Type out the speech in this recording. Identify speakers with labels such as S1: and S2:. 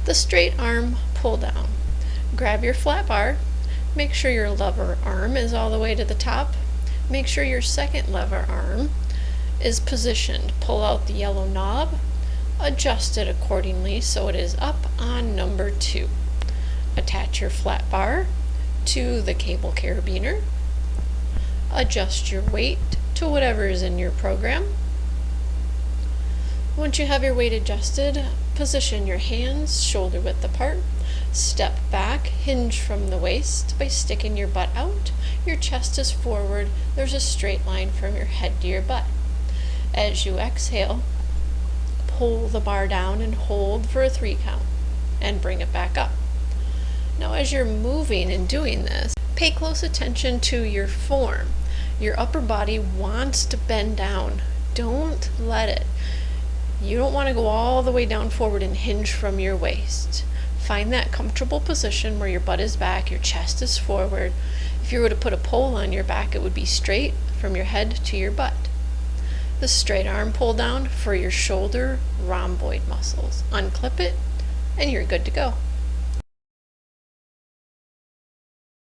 S1: The straight arm pull down. Grab your flat bar. Make sure your lever arm is all the way to the top. Make sure your second lever arm is positioned. Pull out the yellow knob. Adjust it accordingly so it is up on number 2. Attach your flat bar to the cable carabiner. Adjust your weight to whatever is in your program. Once you have your weight adjusted, position your hands shoulder width apart. Step back, hinge from the waist by sticking your butt out. Your chest is forward. There's a straight line from your head to your butt. As you exhale, pull the bar down and hold for a 3 count and bring it back up. Now as you're moving and doing this, pay close attention to your form. Your upper body wants to bend down. Don't let it. You don't want to go all the way down forward and hinge from your waist. Find that comfortable position where your butt is back, your chest is forward. If you were to put a pole on your back, it would be straight from your head to your butt. The straight arm pull down for your shoulder rhomboid muscles. Unclip it and you're good to go.